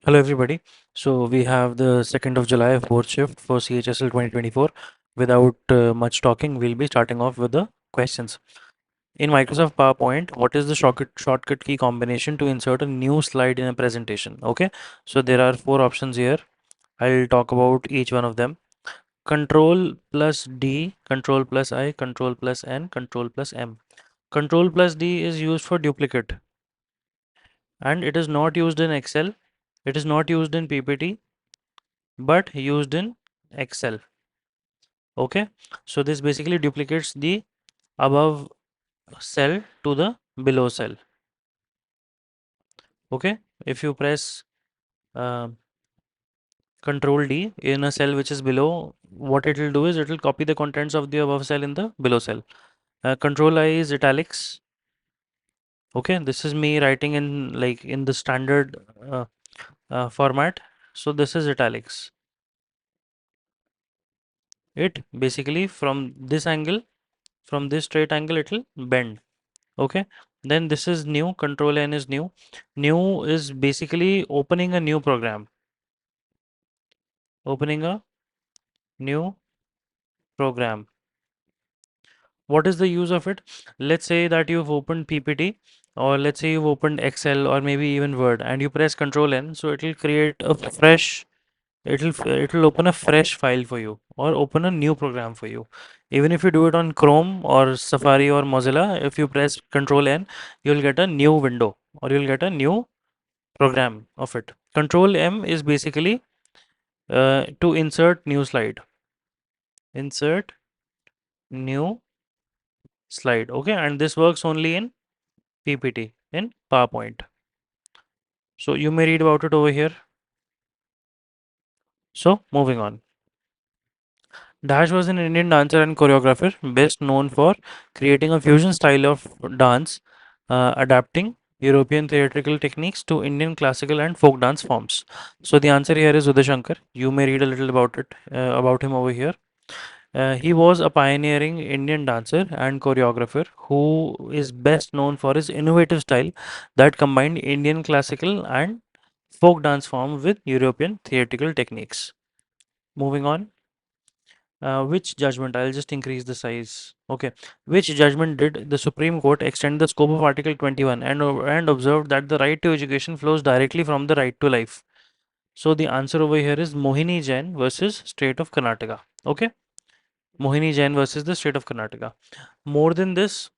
Hello everybody. So we have the 2nd of July fourth shift for CHSL 2024. Without much talking, we'll be starting off with the questions. In Microsoft PowerPoint, what is the shortcut key combination to insert a new slide in a presentation? Okay, so there are four options here. I'll talk about each one of them. Control plus D, Control plus I, Control plus N, Control plus M. Control plus D is used for duplicate and it is not used in Excel. It is not used in PPT but used in Excel. Okay, so this basically duplicates the above cell to the below cell. Okay, if you press uh, Control D in a cell which is below, what it will do is it will copy the contents of the above cell in the below cell. Control I is italics. Okay, this is me writing in like in the standard format. So this is italics. It basically from this straight angle, it will bend. Okay, then this is new. Control N is new. New is basically opening a new program. Opening a new program. What is the use of it? Let's say that you've opened PPT, or let's say you've opened Excel, or maybe even Word, and you press Control N, so it will create a fresh. It will open a fresh file for you, or open a new program for you. Even if you do it on Chrome or Safari or Mozilla, if you press Control N, you'll get a new window, or you'll get a new program of it. Control M is basically to insert new slide. Insert new slide. Okay, and this works only in PPT, in PowerPoint. So you may read about it over here. So moving on. Dash was an Indian dancer and choreographer, best known for creating a fusion style of dance, adapting European theatrical techniques to Indian classical and folk dance forms. So the answer here is Uday Shankar. You may read a little about it, about him over here. He was a pioneering Indian dancer and choreographer who is best known for his innovative style that combined Indian classical and folk dance form with European theatrical techniques. Moving on. Which judgment? I'll just increase the size. Okay. Which judgment did the Supreme Court extend the scope of Article 21 and observed that the right to education flows directly from the right to life? So the answer over here is Mohini Jain versus State of Karnataka. Okay. Mohini Jain versus the State of Karnataka. More than this,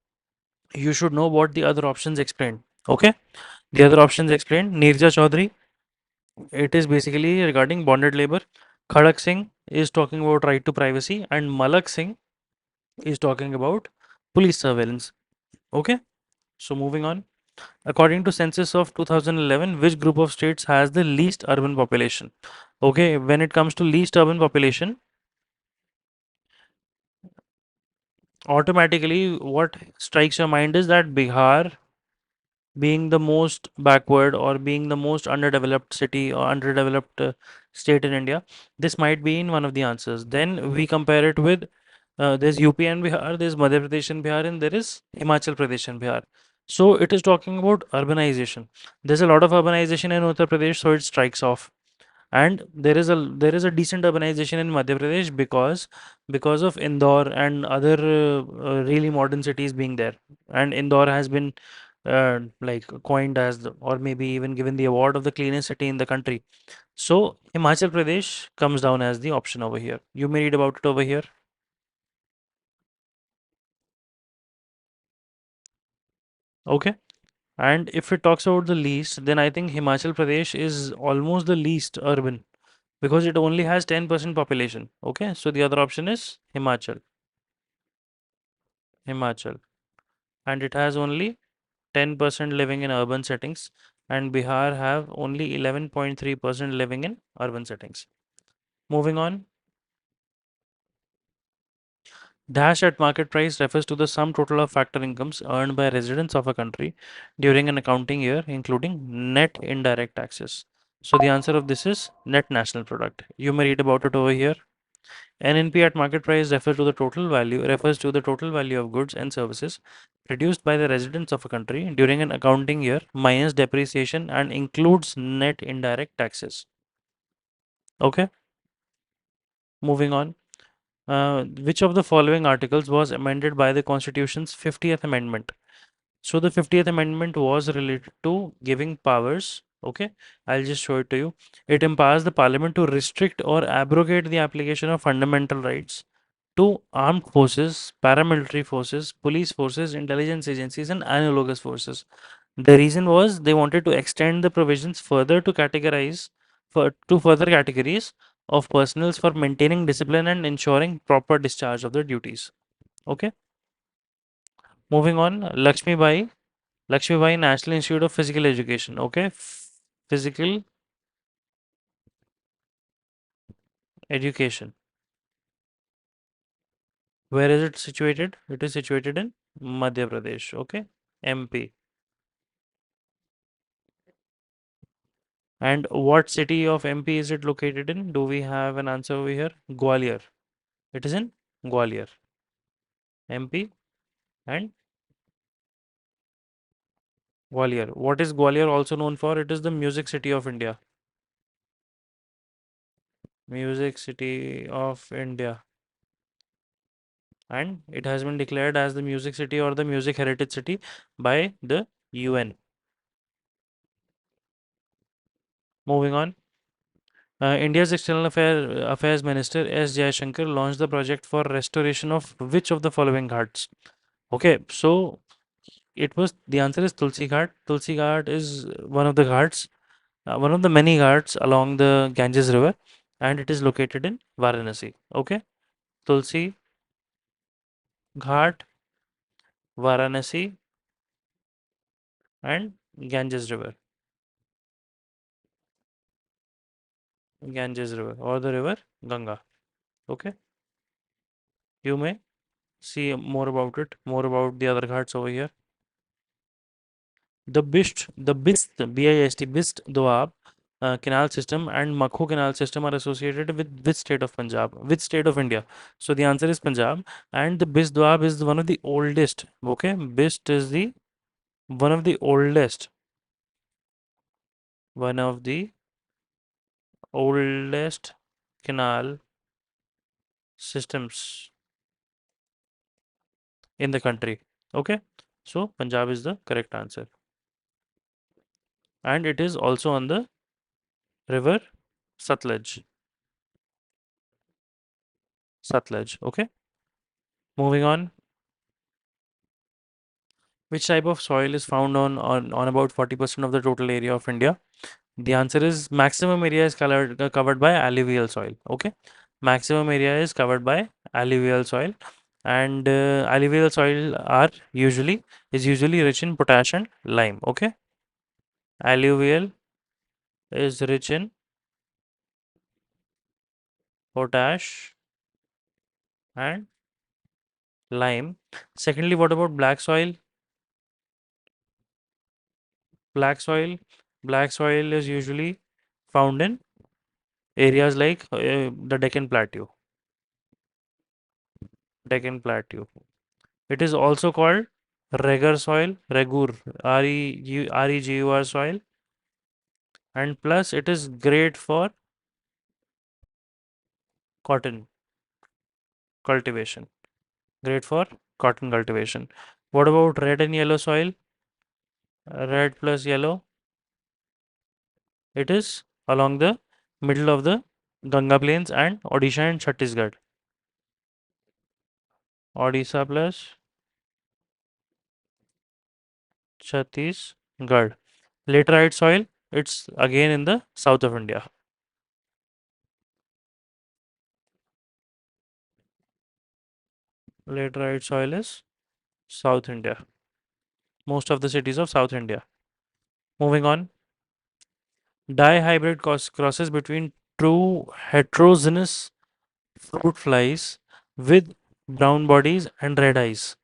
you should know what the other options explained. Okay. The other options explained Nirja Chaudhary. It is basically regarding bonded labor. Khadak Singh is talking about right to privacy, and Malak Singh is talking about police surveillance. Okay, so moving on. According to census of 2011, which group of states has the least urban population? Okay, when it comes to least urban population, automatically what strikes your mind is that Bihar, being the most backward or being the most underdeveloped city or underdeveloped state in India, this might be in one of the answers. Then we compare it with there's UP and Bihar, there's Madhya Pradesh and Bihar, and there is Himachal Pradesh and Bihar. So it is talking about urbanization. There's a lot of urbanization in Uttar Pradesh, so it strikes off. And there is a decent urbanization in Madhya Pradesh because of Indore and other really modern cities being there. And Indore has been like coined as or maybe even given the award of the cleanest city in the country. So Himachal Pradesh comes down as the option over here. You may read about it over here. Okay. And if it talks about the least, then I think Himachal Pradesh is almost the least urban because it only has 10% population. Okay, so the other option is Himachal. Himachal. And it has only 10% living in urban settings, and Bihar have only 11.3% living in urban settings. Moving on. Dash at market price refers to the sum total of factor incomes earned by residents of a country during an accounting year, including net indirect taxes. So the answer of this is net national product. You may read about it over here. NNP at market price refers to the total value of goods and services produced by the residents of a country during an accounting year minus depreciation and includes net indirect taxes. Okay, moving on. Which of the following articles was amended by the Constitution's 50th Amendment? So the 50th Amendment was related to giving powers. Okay, I'll just show it to you. It empowers the Parliament to restrict or abrogate the application of fundamental rights to armed forces, paramilitary forces, police forces, intelligence agencies, and analogous forces. The reason was they wanted to extend the provisions further to further categories of personnel for maintaining discipline and ensuring proper discharge of their duties. Okay, moving on, Lakshmi Bai National Institute of Physical Education. Okay, physical education. Where is it situated? It is situated in Madhya Pradesh. Okay, MP. And what city of MP is it located in? Do we have an answer over here? Gwalior. It is in Gwalior, MP, and Gwalior. What is Gwalior also known for? It is the music city of India. Music city of India. And it has been declared as the music city or the music heritage city by the UN. Moving on. India's Affairs Minister S. Jaishankar launched the project for restoration of which of the following ghats? Okay, so the answer is Tulsi Ghat. Tulsi Ghat is one of the many ghats along the Ganges River, and it is located in Varanasi. Okay, Tulsi Ghat, Varanasi, and Ganges River. Ganges River or the river Ganga. Okay, you may see more about the other ghats over here. Bist Doab canal system and Makho canal system are associated with which state of Punjab? Which state of India? So the answer is Punjab, and the Bist Doab is one of the oldest. Okay, Bist is the one of the oldest, one of the oldest canal systems in the country. Okay, so Punjab is the correct answer, and it is also on the river Satluj. Satluj. Okay, moving on. Which type of soil is found on about 40% of the total area of India? The answer is maximum area is covered by alluvial soil. Okay, maximum area is covered by alluvial soil, and alluvial soil is usually rich in potash and lime. Okay, alluvial is rich in potash and lime. Secondly, what about black soil? Black soil, black soil is usually found in areas like the Deccan Plateau. Deccan Plateau. It is also called regur, regur soil, and plus it is great for cotton cultivation. Great for cotton cultivation. What about red and yellow soil? Red plus yellow. It is along the middle of the Ganga Plains and Odisha and Chhattisgarh. Odisha plus Chhattisgarh. Laterite soil, it's again in the south of India. Laterite soil is South India. Most of the cities of South India. Moving on, dihybrid crosses between true heterogeneous fruit flies with brown bodies and red eyes.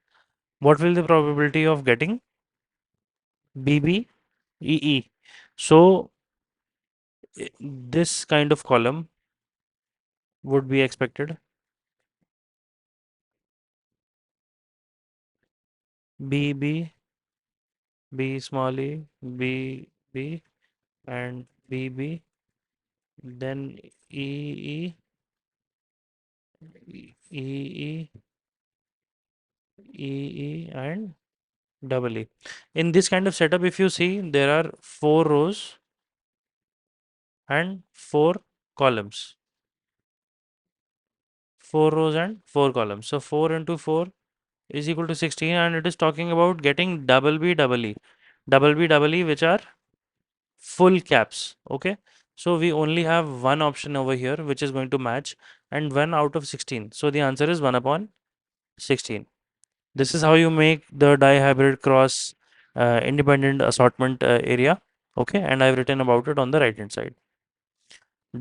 What will the probability of getting BBEE? So, this kind of column would be expected. B B B small e B B and B B, then E E E E E E and double E. In this kind of setup, if you see, there are 4 rows and 4 columns. 4 rows and 4 columns. So 4 into 4 is equal to 16, and it is talking about getting double B double E. Double B double E, which are full caps. Okay. So we only have one option over here which is going to match, and 1 out of 16. So the answer is 1 upon 16. This is how you make the dihybrid cross independent assortment area. Okay, and I've written about it on the right hand side.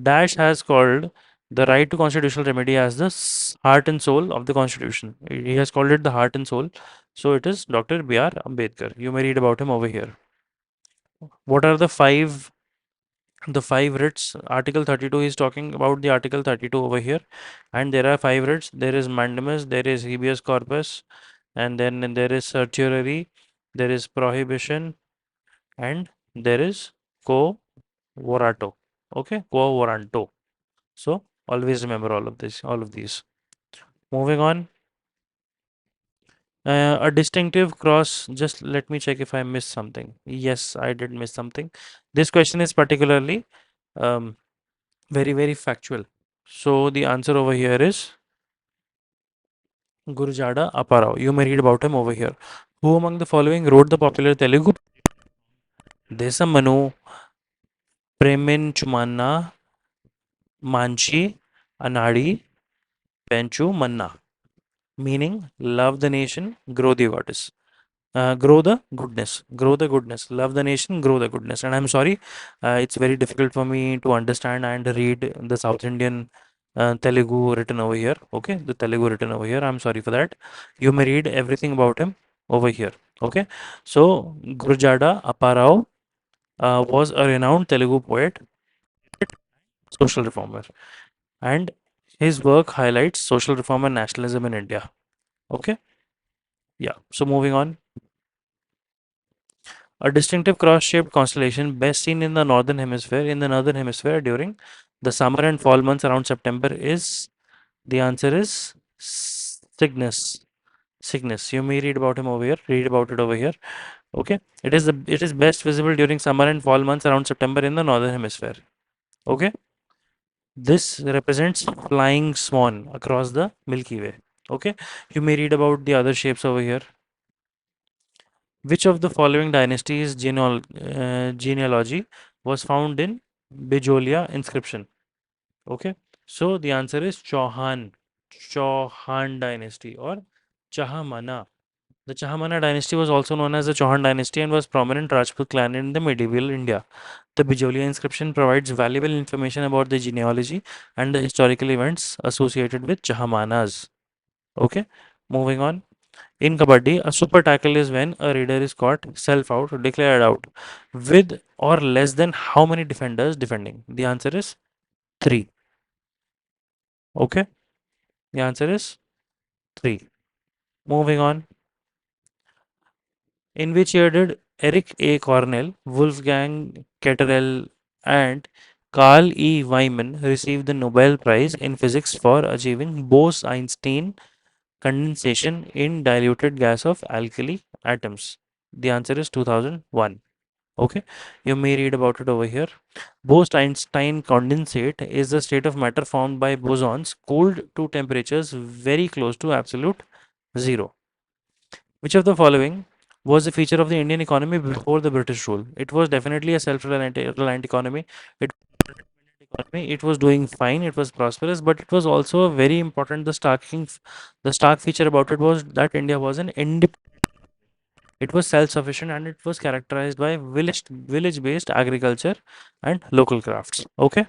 Dash has called the right to constitutional remedy as the heart and soul of the constitution. He has called it the heart and soul. So it is Dr. B.R. Ambedkar. You may read about him over here. What are the five writs? Article 32 is talking about the Article 32 over here, and there are 5 writs. There is mandamus, there is habeas corpus, and then there is certiorari, there is prohibition, and there is quo warranto. Okay, quo warranto. So always remember all of these. Moving on, a distinctive cross. Just let me check if I missed something. Yes, I did miss something. This question is particularly um, very factual. So the answer over here is Gurujada Apparao. You may read about him over here. Who among the following wrote the popular Telugu Desamanu Preminchumanna Manchi Anadi Penchu Manna? Meaning, love the nation, grow the goddess. Grow the goodness, love the nation, grow the goodness. And I'm sorry, it's very difficult for me to understand and read the South Indian Telugu written over here. Okay, the Telugu written over here. I'm sorry for that. You may read everything about him over here. Okay, so Gurjada Apparao was a renowned Telugu poet, social reformer, and his work highlights social reform and nationalism in India. Okay, yeah. So moving on. A distinctive cross-shaped constellation best seen in the northern hemisphere. In the northern hemisphere during the summer and fall months around September is the answer is Cygnus. Cygnus. You may read about him over here. Read about it over here. Okay. It is best visible during summer and fall months around September in the northern hemisphere. Okay. This represents flying swan across the Milky Way. Okay. You may read about the other shapes over here. Which of the following dynasties genealogy was found in Bijolia inscription? Okay, so the answer is Chauhan dynasty or Chahamana. The Chahamana dynasty was also known as the Chauhan dynasty and was prominent Rajput clan in the medieval India. The Bijolia inscription provides valuable information about the genealogy and the historical events associated with Chahamanas. Okay, moving on. In Kabaddi, a super tackle is when a raider is caught self out, declared out, with or less than how many defenders defending? The answer is 3. Okay, the answer is 3. Moving on. In which year did Eric A. Cornell, Wolfgang Ketterel, and Carl E. Wyman receive the Nobel Prize in Physics for achieving Bose Einstein condensation in diluted gas of alkali atoms? The answer is 2001. Okay, you may read about it over here. Bose-Einstein condensate is the state of matter formed by bosons cooled to temperatures very close to absolute zero. Which of the following was a feature of the Indian economy before the British rule? It was definitely a self-reliant economy. It was doing fine. It was prosperous, but it was also very important. The stark feature about it was that India was an independent. It was self-sufficient and it was characterized by village-based agriculture and local crafts. Okay,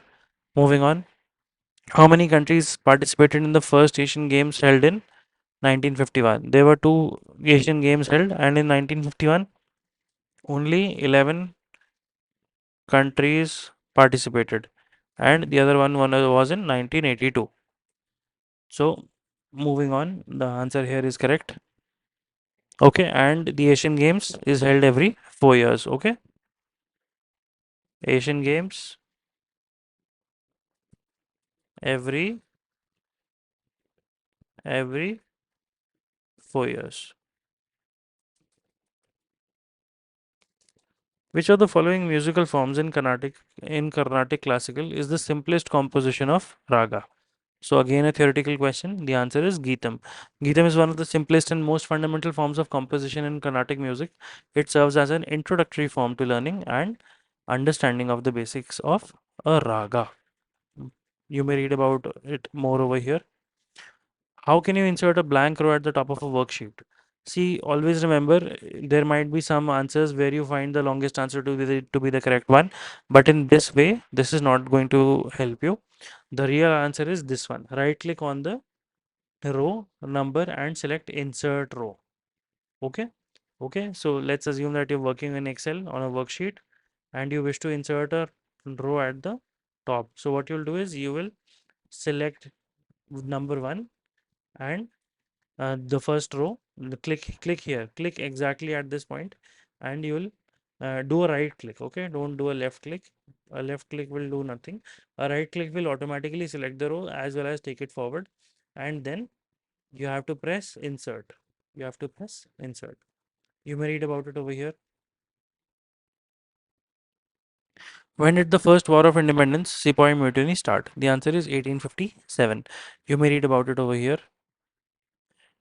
moving on. How many countries participated in the first Asian Games held in 1951? There were two Asian Games held, and in 1951, only 11 countries participated, and the other one was in 1982. So, moving on, the answer here is correct. Okay, and the Asian Games is held every 4 years. Okay, Asian Games every every 4 years. Which of the following musical forms in Carnatic classical is the simplest composition of raga? So again a theoretical question. The answer is Geetam. Geetam is one of the simplest and most fundamental forms of composition in Carnatic music. It serves as an introductory form to learning and understanding of the basics of a raga. You may read about it more over here. How can you insert a blank row at the top of a worksheet? See, always remember there might be some answers where you find the longest answer to be the correct one, but in this way, this is not going to help you. The real answer is this one. Right click on the row number and select insert row. Okay. Okay. So let's assume that you're working in Excel on a worksheet and you wish to insert a row at the top. So what you'll do is you will select number one and the first row. Click here, click exactly at this point, and you will do a right click. Okay, don't do a left click. A left click will do nothing. A right click will automatically select the row as well as take it forward, and then you have to press insert. You have to press insert. You may read about it over here. When did the first war of independence, Sepoy Mutiny, start? The answer is 1857. You may read about it over here.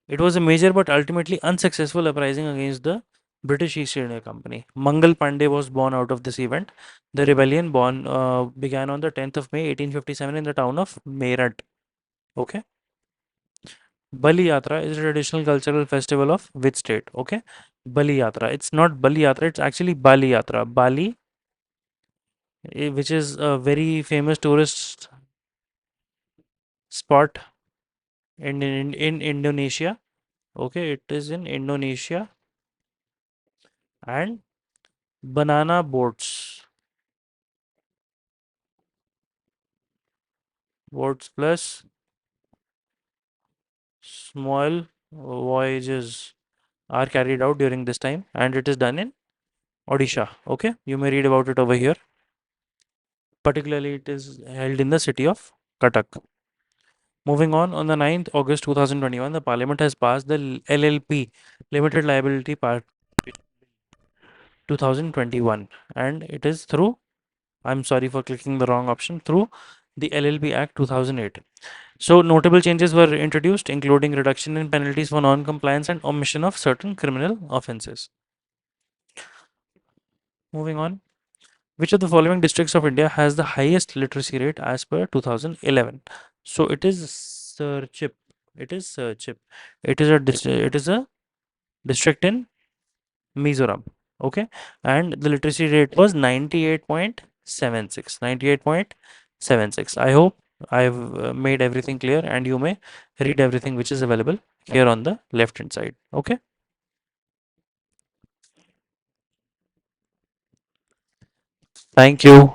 It was a major but ultimately unsuccessful uprising against the British East India Company. Mangal Pandey was born out of this event. The rebellion began on the 10th of May 1857 in the town of Meerut. Okay. Bali Yatra is a traditional cultural festival of which state? Okay. Bali Yatra. It's not Bali Yatra, it's actually Bali Yatra. Bali, which is a very famous tourist spot in Indonesia. Okay, it is in Indonesia. And banana boats plus small voyages are carried out during this time, and it is done in Odisha. Okay, you may read about it over here. Particularly, it is held in the city of Cuttack. Moving on the 9th August 2021, the Parliament has passed the LLP Limited Liability Part 2021, and it is through, I'm sorry for clicking the wrong option, through the LLP Act 2008. So, notable changes were introduced, including reduction in penalties for non compliance and omission of certain criminal offences. Moving on, which of the following districts of India has the highest literacy rate as per 2011? So, it is Serchip. It is Serchip. It is a district in Mizoram. Okay, and the literacy rate was 98.76. 98.76. I hope I've made everything clear, and you may read everything which is available here on the left hand side. Okay, thank you.